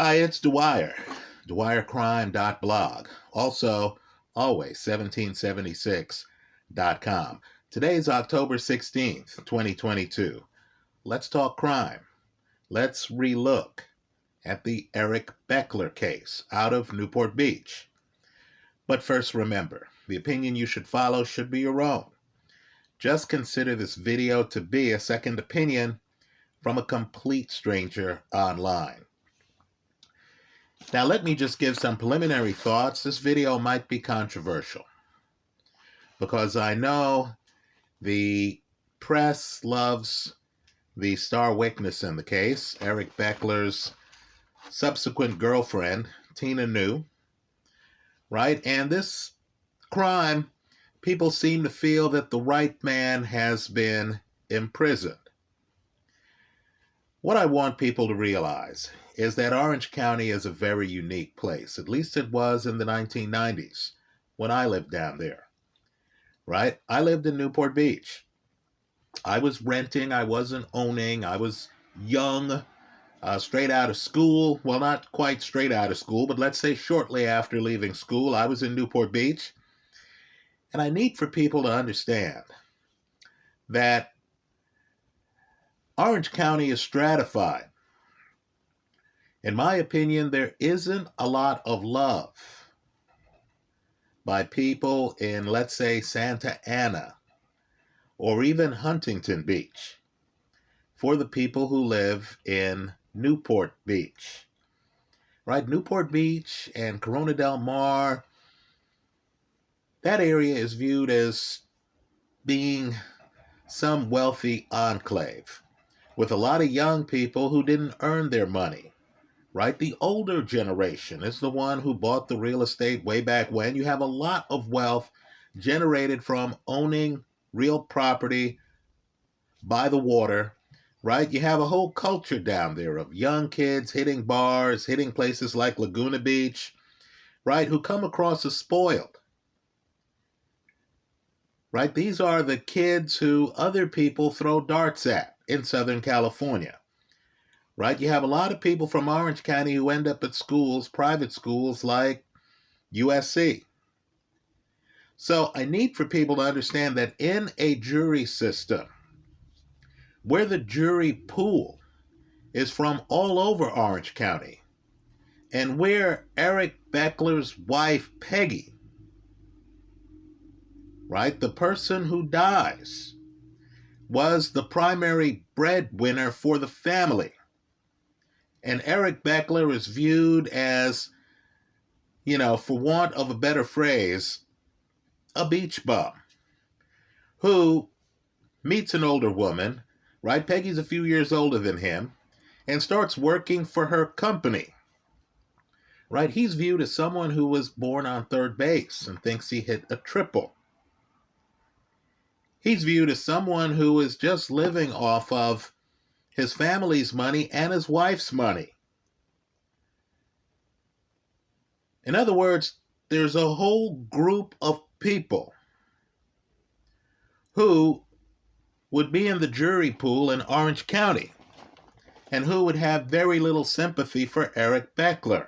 Hi, it's Dwyer, dwyercrime.blog. Also, always 1776.com. Today's October 16th, 2022. Let's talk crime. Let's relook at the Eric Bechler case out of Newport Beach. But first, remember, the opinion you should follow should be your own. Just consider this video to be a second opinion from a complete stranger online. Now, let me just give some preliminary thoughts. This video might be controversial because I know the press loves the star witness in the case, Eric Bechler's subsequent girlfriend, Tina New, right? And this crime, people seem to feel that the right man has been imprisoned. What I want people to realize is that Orange County is a very unique place. At least it was in the 1990s when I lived down there, right? I lived in Newport Beach. I was renting. I wasn't owning. I was young, straight out of school. Well, not quite straight out of school, but let's say shortly after leaving school, I was in Newport Beach. And I need for people to understand that Orange County is stratified. In my opinion, there isn't a lot of love by people in, let's say, Santa Ana or even Huntington Beach for the people who live in Newport Beach. Right? Newport Beach and Corona del Mar, that area is viewed as being some wealthy enclave with a lot of young people who didn't earn their money. Right? The older generation is the one who bought the real estate way back when. You have a lot of wealth generated from owning real property by the water, right? You have a whole culture down there of young kids hitting bars, hitting places like Laguna Beach, right? Who come across as spoiled, right? These are the kids who other people throw darts at in Southern California. Right? You have a lot of people from Orange County who end up at schools, private schools like USC. So I need for people to understand that in a jury system, where the jury pool is from all over Orange County, and where Eric Bechler's wife, Peggy, right, the person who dies, was the primary breadwinner for the family. And Eric Bechler is viewed as, for want of a better phrase, a beach bum who meets an older woman, right? Peggy's a few years older than him, and starts working for her company, right? He's viewed as someone who was born on third base and thinks he hit a triple. He's viewed as someone who is just living off of his family's money and his wife's money. In other words, there's a whole group of people who would be in the jury pool in Orange County and who would have very little sympathy for Eric Bechler.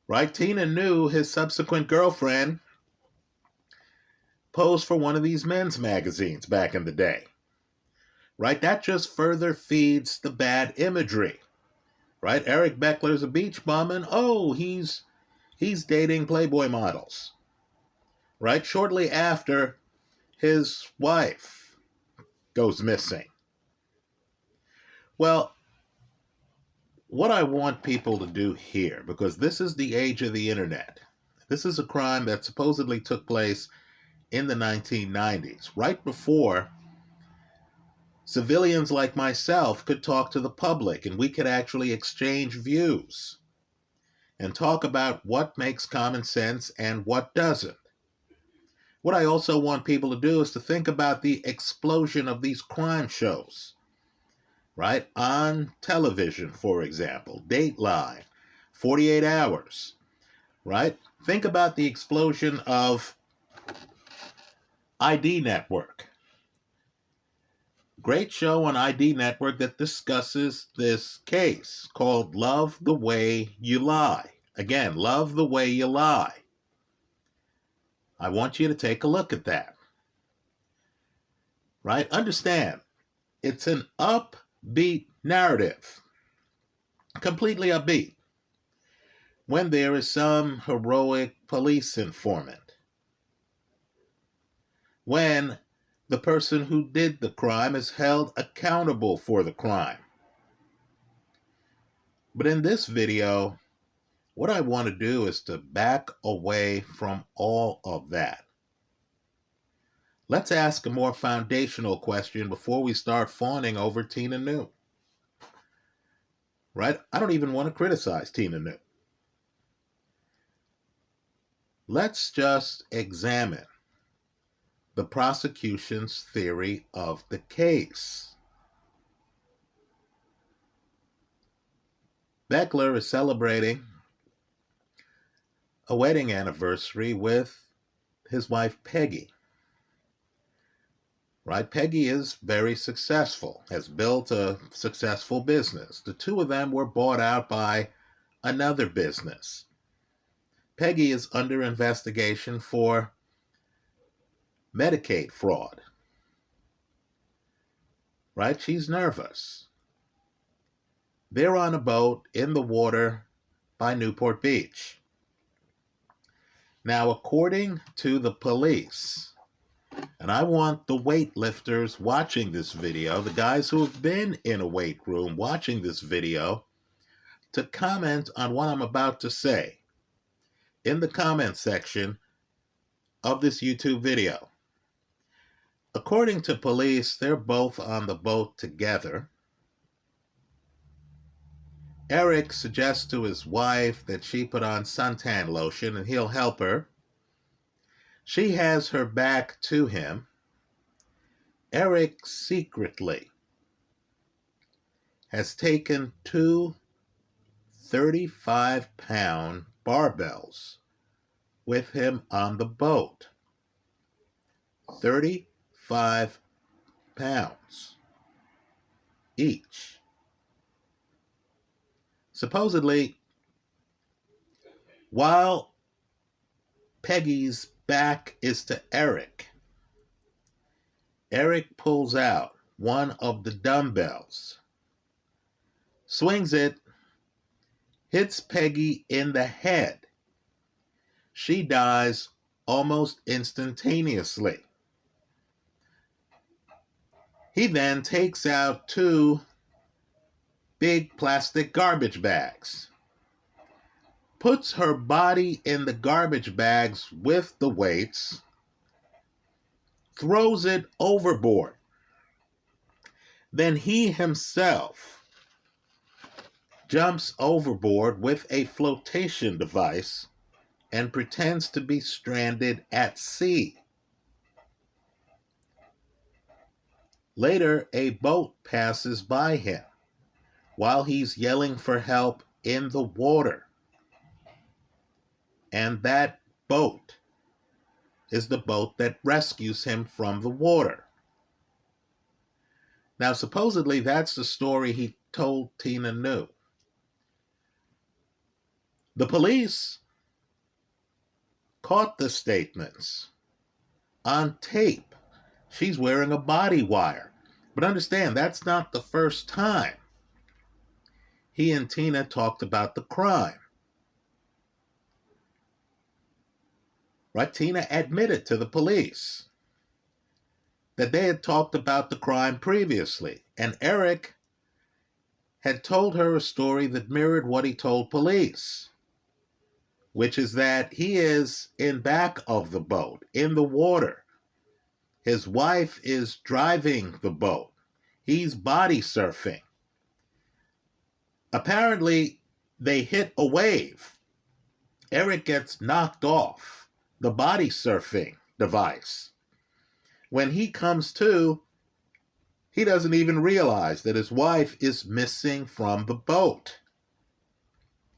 Right? Tina New, his subsequent girlfriend, posed for one of these men's magazines back in the day. Right? That just further feeds the bad imagery. Right? Eric Bechler's a beach bum and he's dating Playboy models. Right? Shortly after his wife goes missing. Well, what I want people to do here, because this is the age of the internet. This is a crime that supposedly took place in the 1990s, right before civilians like myself could talk to the public and we could actually exchange views and talk about what makes common sense and what doesn't. What I also want people to do is to think about the explosion of these crime shows, right? On television, for example, Dateline, 48 Hours, right? Think about the explosion of ID Network, Great show on ID Network that discusses this case called Love the Way You Lie. Again, Love the Way You Lie. I want you to take a look at that. Right? Understand, it's an upbeat narrative. Completely upbeat. When there is some heroic police informant. When the person who did the crime is held accountable for the crime. But in this video, what I want to do is to back away from all of that. Let's ask a more foundational question before we start fawning over Tina New. Right? I don't even want to criticize Tina New. Let's just examine the prosecution's theory of the case. Bechler is celebrating a wedding anniversary with his wife Peggy. Right? Peggy is very successful, has built a successful business. The two of them were bought out by another business. Peggy is under investigation for Medicaid fraud. Right? She's nervous. They're on a boat in the water by Newport Beach. Now, according to the police, and I want the weightlifters watching this video, the guys who have been in a weight room watching this video, to comment on what I'm about to say in the comment section of this YouTube video. According to police, they're both on the boat together. Eric suggests to his wife that she put on suntan lotion and he'll help her. She has her back to him. Eric secretly has taken two 35-pound barbells with him on the boat. 35 pounds each. Supposedly, while Peggy's back is to Eric, Eric pulls out one of the dumbbells, swings it, hits Peggy in the head. She dies almost instantaneously. He then takes out two big plastic garbage bags, puts her body in the garbage bags with the weights, throws it overboard. Then he himself jumps overboard with a flotation device and pretends to be stranded at sea. Later, a boat passes by him while he's yelling for help in the water. And that boat is the boat that rescues him from the water. Now, supposedly, that's the story he told Tina New. The police caught the statements on tape. She's wearing a body wire. But understand, that's not the first time he and Tina talked about the crime. Right? Tina admitted to the police that they had talked about the crime previously. And Eric had told her a story that mirrored what he told police, which is that he is in back of the boat, in the water. His wife is driving the boat. He's body surfing. Apparently, they hit a wave. Eric gets knocked off the body surfing device. When he comes to, he doesn't even realize that his wife is missing from the boat.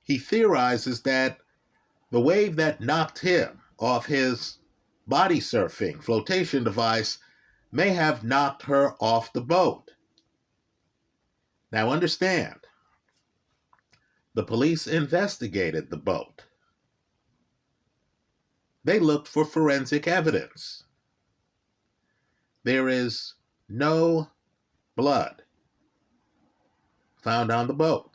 He theorizes that the wave that knocked him off his body surfing flotation device may have knocked her off the boat. Now understand, the police investigated the boat. They looked for forensic evidence. There is no blood found on the boat.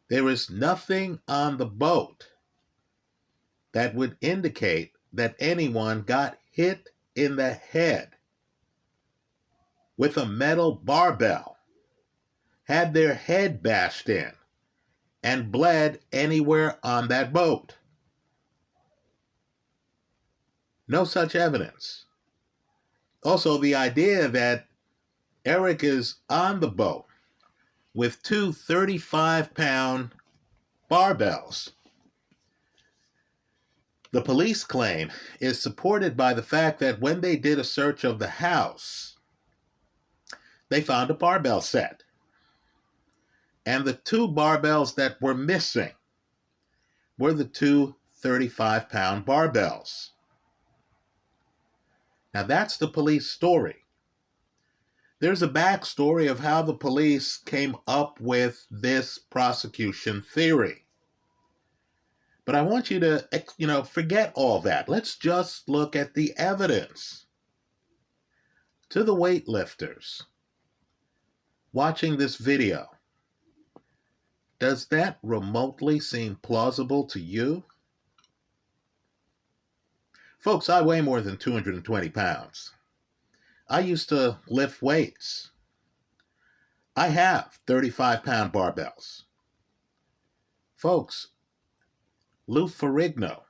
There is nothing on the boat that would indicate that anyone got hit in the head with a metal barbell, had their head bashed in, and bled anywhere on that boat. No such evidence. Also, the idea that Eric is on the boat with two 35-pound barbells, the police claim, is supported by the fact that when they did a search of the house, they found a barbell set. And the two barbells that were missing were the two 35-pound barbells. Now that's the police story. There's a backstory of how the police came up with this prosecution theory. But I want you to, forget all that. Let's just look at the evidence. To the weightlifters watching this video, does that remotely seem plausible to you? Folks, I weigh more than 220 pounds. I used to lift weights. I have 35-pound barbells. Folks, Lou Ferrigno,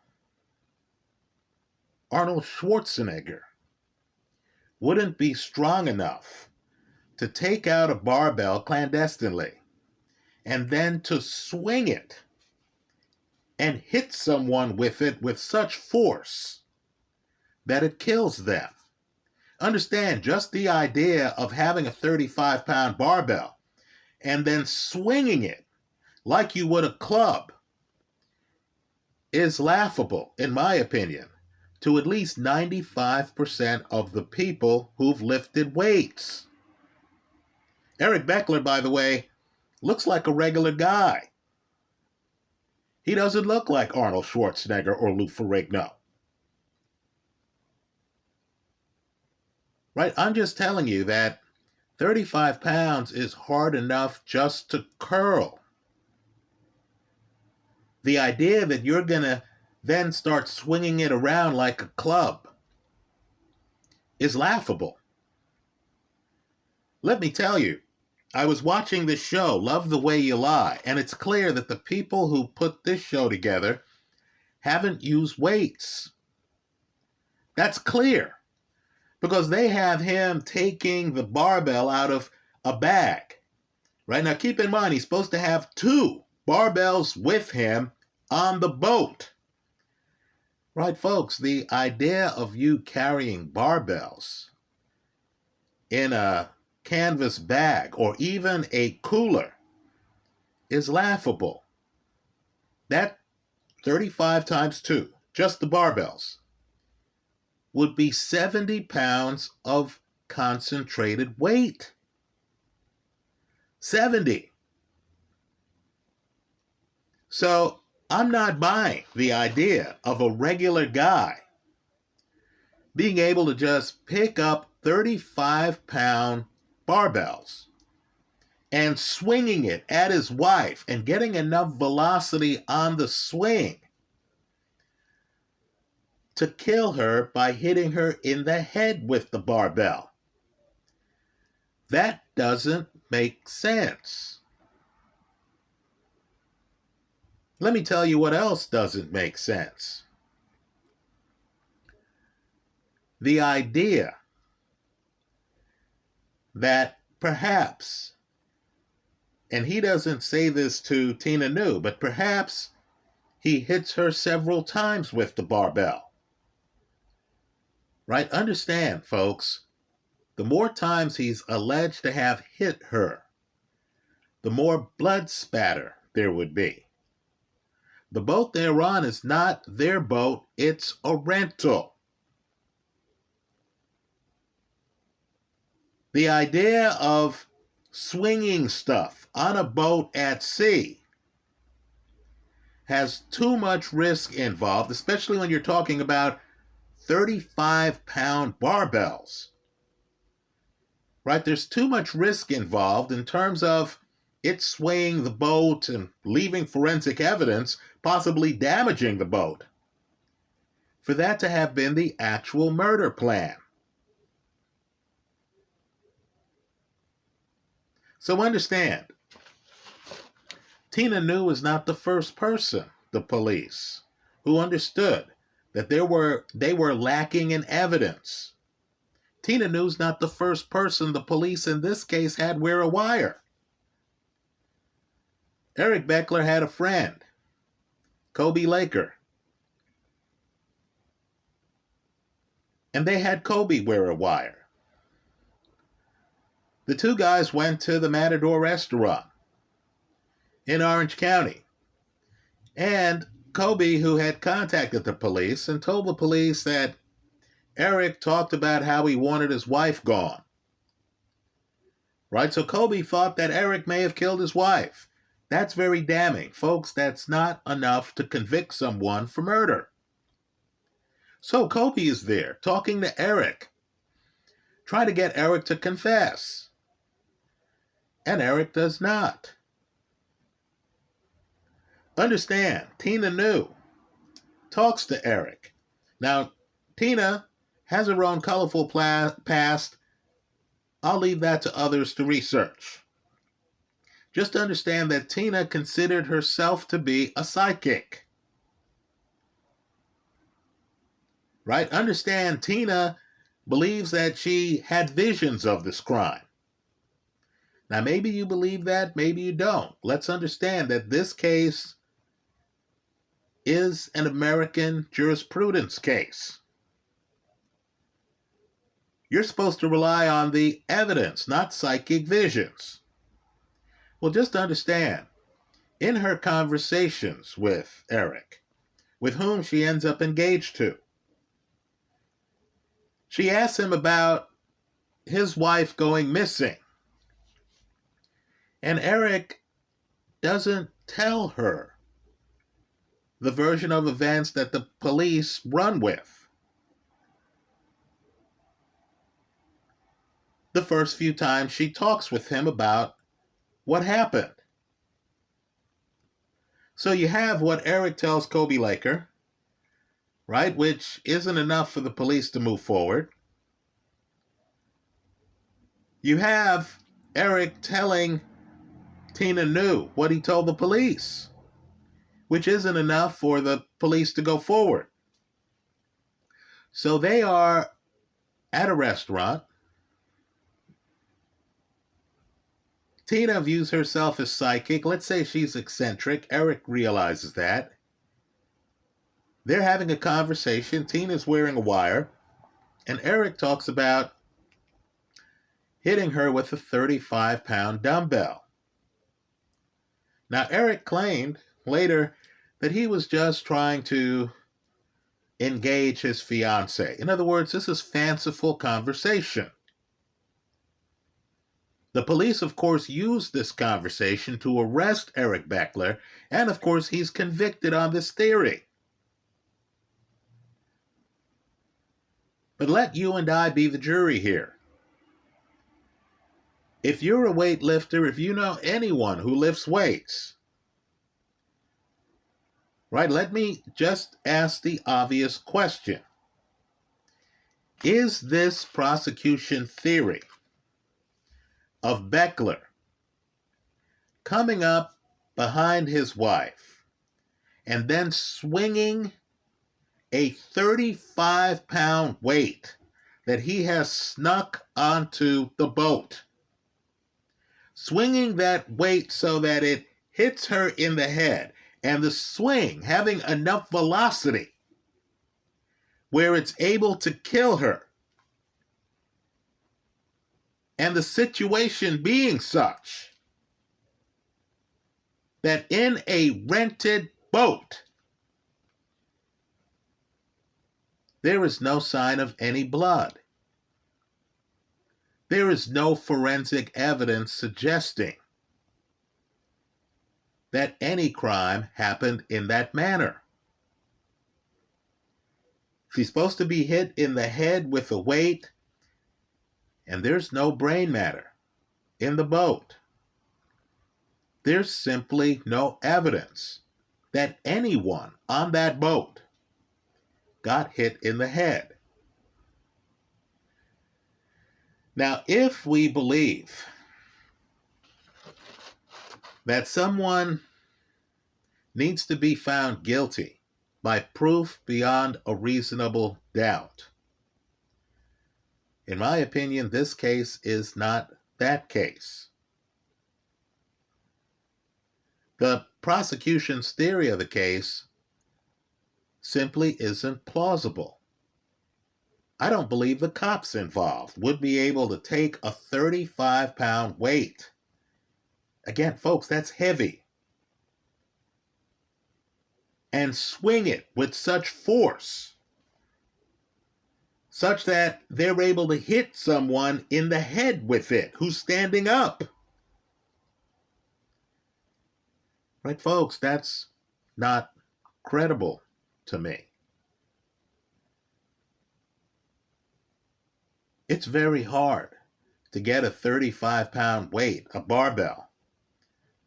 Arnold Schwarzenegger wouldn't be strong enough to take out a barbell clandestinely and then to swing it and hit someone with it with such force that it kills them. Understand, just the idea of having a 35-pound barbell and then swinging it like you would a club is laughable, in my opinion, to at least 95% of the people who've lifted weights. Eric Bechler, by the way, looks like a regular guy. He doesn't look like Arnold Schwarzenegger or Lou Ferrigno. Right? I'm just telling you that 35 pounds is hard enough just to curl. The idea that you're going to then start swinging it around like a club is laughable. Let me tell you, I was watching this show, Love the Way You Lie, and it's clear that the people who put this show together haven't used weights. That's clear, because they have him taking the barbell out of a bag. Right? Now keep in mind, he's supposed to have two barbells with him on the boat. Right, folks, the idea of you carrying barbells in a canvas bag or even a cooler is laughable. That 35 times 2, just the barbells, would be 70 pounds of concentrated weight. 70. So I'm not buying the idea of a regular guy being able to just pick up 35-pound barbells and swinging it at his wife and getting enough velocity on the swing to kill her by hitting her in the head with the barbell. That doesn't make sense. Let me tell you what else doesn't make sense. The idea that perhaps, and he doesn't say this to Tina New, but perhaps he hits her several times with the barbell. Right? Understand, folks, the more times he's alleged to have hit her, the more blood spatter there would be. The boat they're on is not their boat, it's a rental. The idea of swinging stuff on a boat at sea has too much risk involved, especially when you're talking about 35-pound barbells. Right? There's too much risk involved in terms of it swaying the boat and leaving forensic evidence, possibly damaging the boat, for that to have been the actual murder plan. So understand, Tina New is not the first person, the police, who understood that they were lacking in evidence. Tina New's not the first person the police in this case had wear a wire. Eric Bechler had a friend, Kobe Laker, and they had Kobe wear a wire. The two guys went to the Matador restaurant in Orange County, and Kobe, who had contacted the police and told the police that Eric talked about how he wanted his wife gone. Right? So Kobe thought that Eric may have killed his wife. That's very damning. Folks, that's not enough to convict someone for murder. So Kobe is there talking to Eric, trying to get Eric to confess. And Eric does not. Understand, Tina New talks to Eric. Now, Tina has her own colorful past. I'll leave that to others to research. Just understand that Tina considered herself to be a psychic. Right? Understand, Tina believes that she had visions of this crime. Now, maybe you believe that, maybe you don't. Let's understand that this case is an American jurisprudence case. You're supposed to rely on the evidence, not psychic visions. Well, just understand, in her conversations with Eric, with whom she ends up engaged to, she asks him about his wife going missing. And Eric doesn't tell her the version of events that the police run with. The first few times she talks with him about what happened. So you have what Eric tells Kobe Laker, right, which isn't enough for the police to move forward. You have Eric telling Tina New what he told the police, which isn't enough for the police to go forward. So they are at a restaurant. Tina views herself as psychic. Let's say she's eccentric. Eric realizes that. They're having a conversation. Tina's wearing a wire. And Eric talks about hitting her with a 35-pound dumbbell. Now, Eric claimed later that he was just trying to engage his fiancée. In other words, this is fanciful conversation. The police, of course, used this conversation to arrest Eric Bechler, and of course, he's convicted on this theory. But let you and I be the jury here. If you're a weightlifter, if you know anyone who lifts weights, right, let me just ask the obvious question. Is this prosecution theory of Bechler coming up behind his wife and then swinging a 35-pound weight that he has snuck onto the boat, swinging that weight so that it hits her in the head, and the swing having enough velocity where it's able to kill her, and the situation being such that in a rented boat, there is no sign of any blood. There is no forensic evidence suggesting that any crime happened in that manner. She's supposed to be hit in the head with a weight, and there's no brain matter in the boat. There's simply no evidence that anyone on that boat got hit in the head. Now, if we believe that someone needs to be found guilty by proof beyond a reasonable doubt, in my opinion, this case is not that case. The prosecution's theory of the case simply isn't plausible. I don't believe the cops involved would be able to take a 35-pound weight. Again, folks, that's heavy. And swing it with such force, such that they're able to hit someone in the head with it who's standing up. Right, folks, that's not credible to me. It's very hard to get a 35-pound weight, a barbell,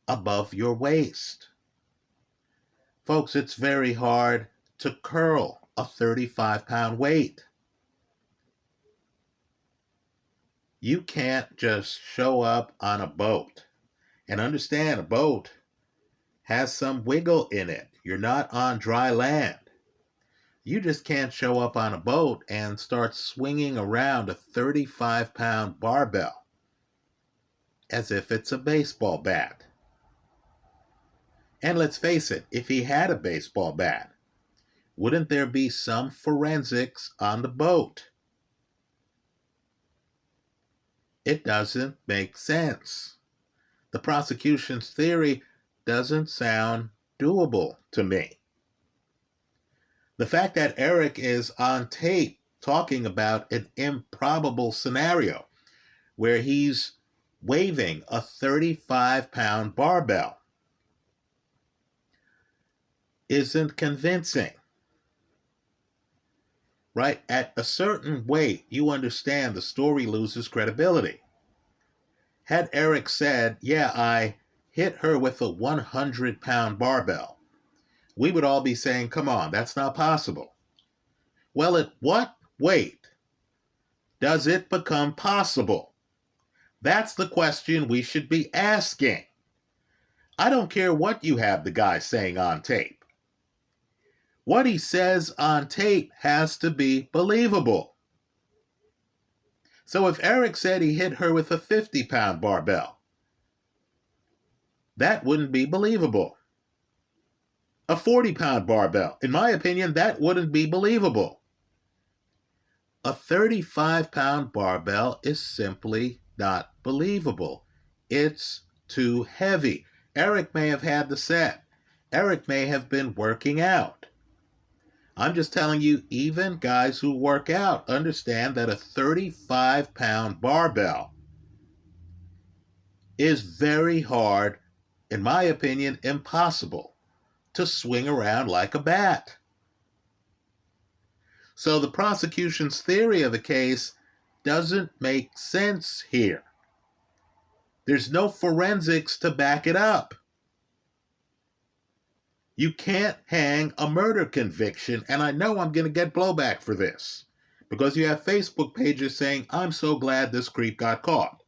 above your waist. Folks, it's very hard to curl a 35-pound weight. You can't just show up on a boat. And understand, a boat has some wiggle in it. You're not on dry land. You just can't show up on a boat and start swinging around a 35-pound barbell as if it's a baseball bat. And let's face it, if he had a baseball bat, wouldn't there be some forensics on the boat? It doesn't make sense. The prosecution's theory doesn't sound doable to me. The fact that Eric is on tape talking about an improbable scenario where he's waving a 35-pound barbell isn't convincing. Right? At a certain weight, you understand the story loses credibility. Had Eric said, yeah, I hit her with a 100-pound barbell, we would all be saying, come on, that's not possible. Well, at what weight does it become possible? That's the question we should be asking. I don't care what you have the guy saying on tape. What he says on tape has to be believable. So if Eric said he hit her with a 50-pound barbell, that wouldn't be believable. A 40-pound barbell, in my opinion, that wouldn't be believable. A 35-pound barbell is simply not believable. It's too heavy. Eric may have had the set. Eric may have been working out. I'm just telling you, even guys who work out understand that a 35-pound barbell is very hard, in my opinion, impossible to swing around like a bat. So the prosecution's theory of the case doesn't make sense here. There's no forensics to back it up. You can't hang a murder conviction, and I know I'm going to get blowback for this, because you have Facebook pages saying, I'm so glad this creep got caught.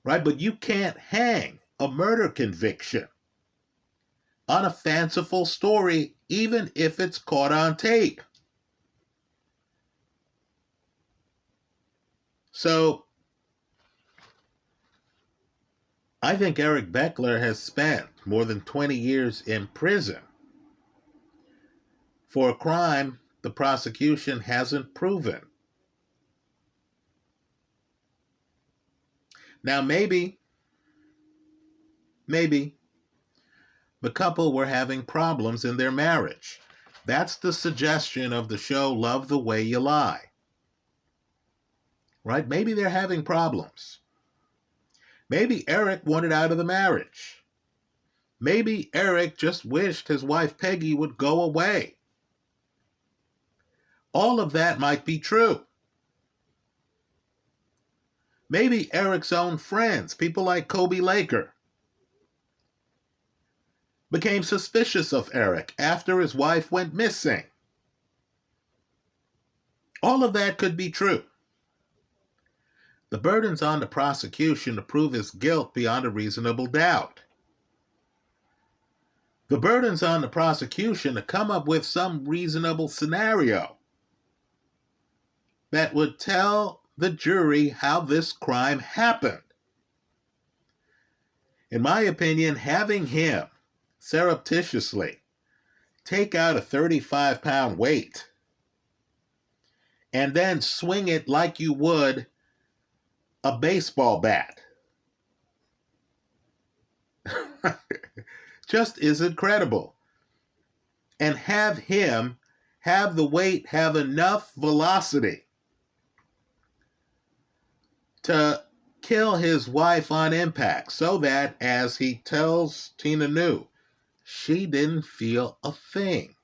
Right? But you can't hang a murder conviction on a fanciful story, even if it's caught on tape. So, I think Eric Bechler has spent more than 20 years in prison for a crime the prosecution hasn't proven. Now, maybe the couple were having problems in their marriage. That's the suggestion of the show Love the Way You Lie. right? Maybe they're having problems. Maybe Eric wanted out of the marriage. Maybe Eric just wished his wife Peggy would go away. All of that might be true. Maybe Eric's own friends, people like Kobe Laker, became suspicious of Eric after his wife went missing. All of that could be true. The burden's on the prosecution to prove his guilt beyond a reasonable doubt. The burden's on the prosecution to come up with some reasonable scenario that would tell the jury how this crime happened. In my opinion, having him surreptitiously take out a 35-pound weight and then swing it like you would a baseball bat just isn't credible. And have him have the weight have enough velocity to kill his wife on impact so that, as he tells Tina New, she didn't feel a thing.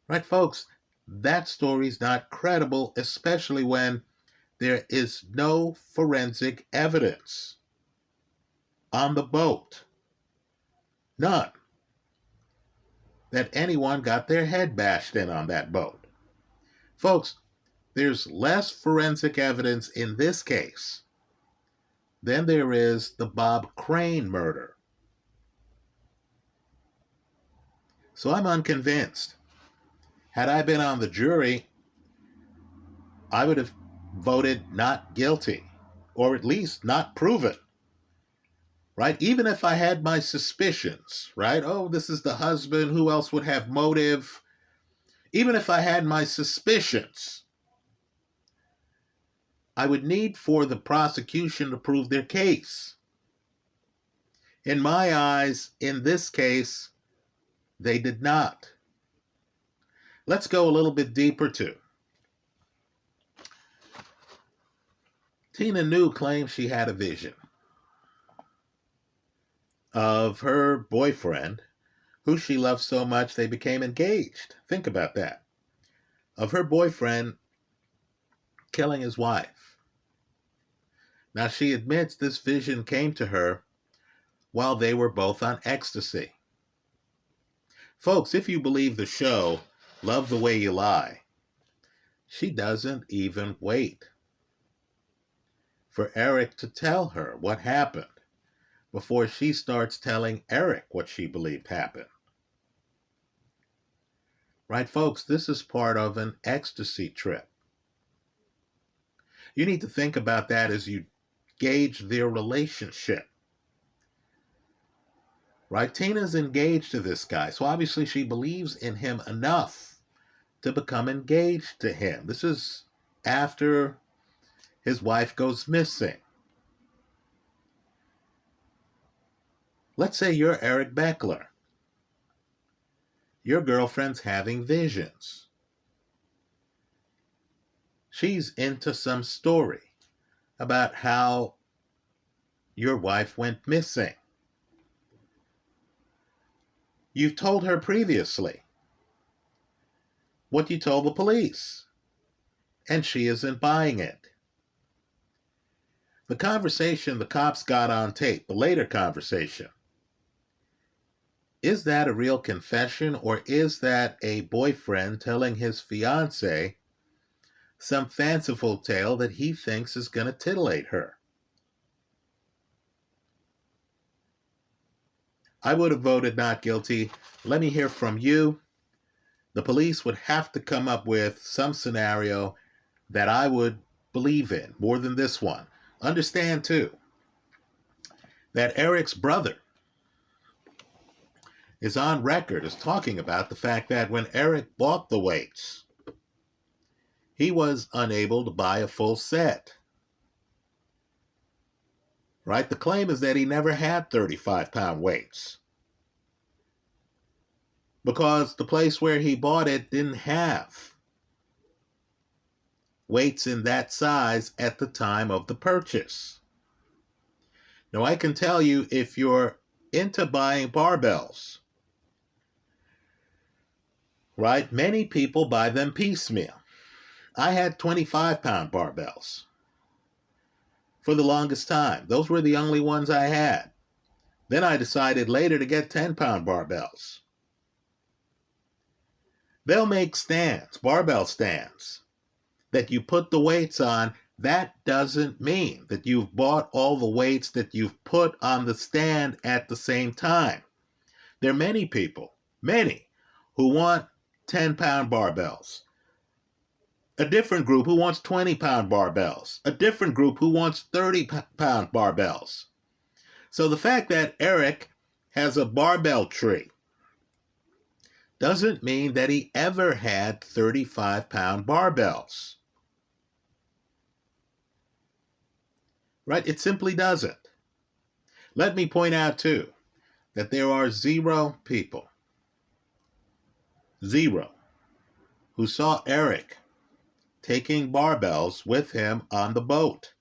Right, folks? That story's not credible, especially when there is no forensic evidence on the boat. None. That anyone got their head bashed in on that boat. Folks, there's less forensic evidence in this case than there is the Bob Crane murder. So I'm unconvinced. Had I been on the jury, I would have voted not guilty, or at least not proven. Right? Even if I had my suspicions, right? Oh, this is the husband. Who else would have motive? Even if I had my suspicions, I would need for the prosecution to prove their case. In my eyes, in this case, they did not. Let's go a little bit deeper too. Tina New claims she had a vision of her boyfriend, who she loved so much they became engaged. Think about that. Of her boyfriend killing his wife. Now, she admits this vision came to her while they were both on ecstasy. Folks, if you believe the show Love the Way You Lie, she doesn't even wait for Eric to tell her what happened before she starts telling Eric what she believed happened. Right, folks, this is part of an ecstasy trip. You need to think about that as you gauge their relationship. Right, Tina's engaged to this guy, so obviously she believes in him enough to become engaged to him. This is after his wife goes missing. Let's say you're Eric Bechler. Your girlfriend's having visions. She's into some story about how your wife went missing. You've told her previously what you told the police, and she isn't buying it. The conversation the cops got on tape, the later conversation, is that a real confession, or is that a boyfriend telling his fiancée some fanciful tale that he thinks is going to titillate her? I would have voted not guilty. Let me hear from you. The police would have to come up with some scenario that I would believe in more than this one. Understand, too, that Eric's brother is on record as talking about the fact that when Eric bought the weights, he was unable to buy a full set. Right? The claim is that he never had 35-pound weights because the place where he bought it didn't have weights in that size at the time of the purchase. Now, I can tell you, if you're into buying barbells, right, many people buy them piecemeal. I had 25-pound barbells for the longest time. Those were the only ones I had. Then I decided later to get 10-pound barbells. They'll make stands, barbell stands, that you put the weights on. That doesn't mean that you've bought all the weights that you've put on the stand at the same time. There are many people, who want 10-pound barbells. A different group who wants 20-pound barbells. A different group who wants 30-pound barbells. So the fact that Eric has a barbell tree doesn't mean that he ever had 35-pound barbells. Right? It simply doesn't. Let me point out, too, that there are 0 people, 0, who saw Eric taking barbells with him on the boat.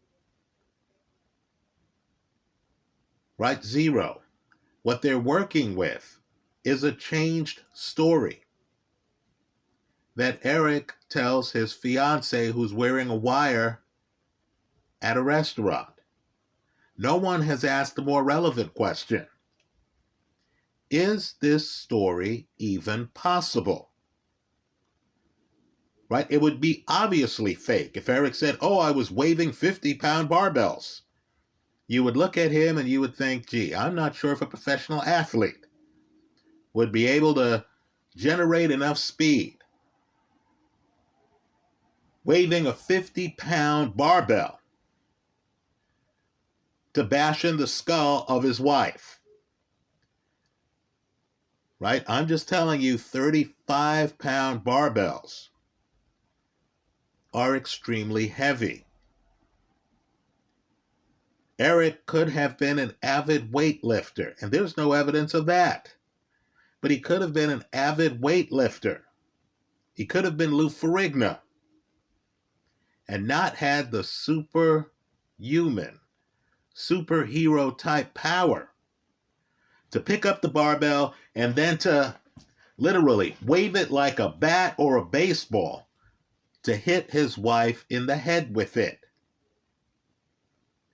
Right? 0. What they're working with is a changed story that Eric tells his fiancée, who's wearing a wire at a restaurant. No one has asked the more relevant question. Is this story even possible? Right? It would be obviously fake if Eric said, "Oh, I was waving 50-pound barbells." You would look at him and you would think, gee, I'm not sure if a professional athlete would be able to generate enough speed waving a 50-pound barbell to bash in the skull of his wife. Right? I'm just telling you, 35-pound barbells are extremely heavy. Eric could have been an avid weightlifter, and there's no evidence of that. But he could have been an avid weightlifter. He could have been Lou Ferrigno and not had the superhuman, superhero type power to pick up the barbell and then to literally wave it like a bat or a baseball to hit his wife in the head with it.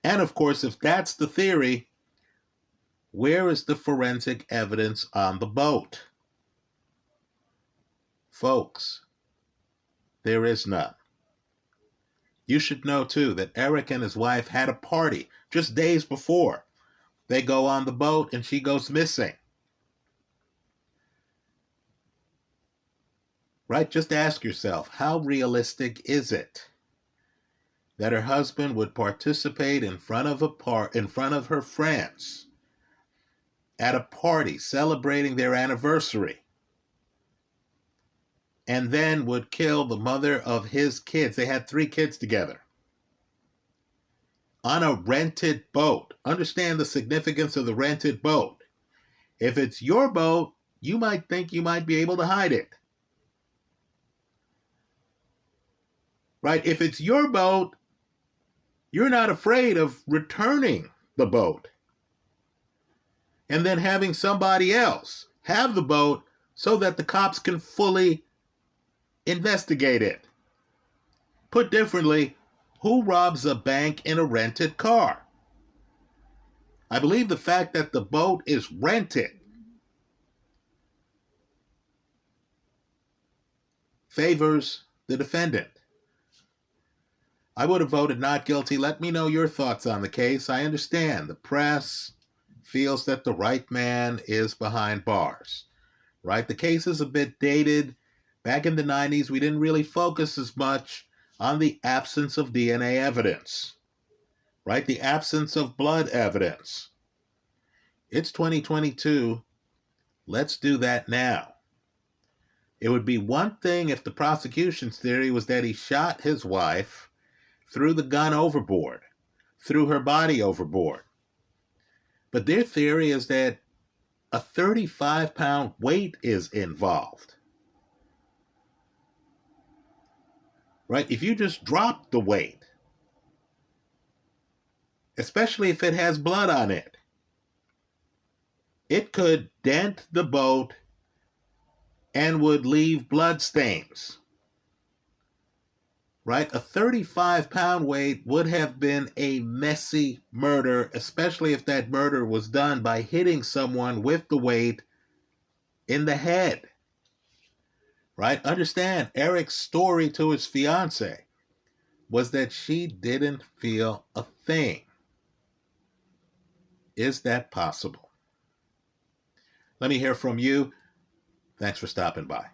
And of course, if that's the theory, where is the forensic evidence on the boat? Folks, there is none. You should know, too, that Eric and his wife had a party just days before they go on the boat and she goes missing. Right? Just ask yourself, how realistic is it that her husband would participate in front of her friends at a party celebrating their anniversary, and then would kill the mother of his kids? They had 3 kids together on a rented boat. Understand the significance of the rented boat. If it's your boat, you might think you might be able to hide it. Right? If it's your boat, you're not afraid of returning the boat and then having somebody else have the boat so that the cops can fully investigate it. Put differently, who robs a bank in a rented car? I believe the fact that the boat is rented favors the defendant. I would have voted not guilty. Let me know your thoughts on the case. I understand the press feels that the right man is behind bars. Right? The case is a bit dated. Back in the 90s, we didn't really focus as much on the absence of DNA evidence. Right? The absence of blood evidence. It's 2022. Let's do that now. It would be one thing if the prosecution's theory was that he shot his wife, threw the gun overboard, threw her body overboard. But their theory is that a 35-pound weight is involved. right? If you just drop the weight, especially if it has blood on it, it could dent the boat and would leave blood stains, right? A 35-pound weight would have been a messy murder, especially if that murder was done by hitting someone with the weight in the head, right? Understand, Eric's story to his fiance was that she didn't feel a thing. Is that possible? Let me hear from you. Thanks for stopping by.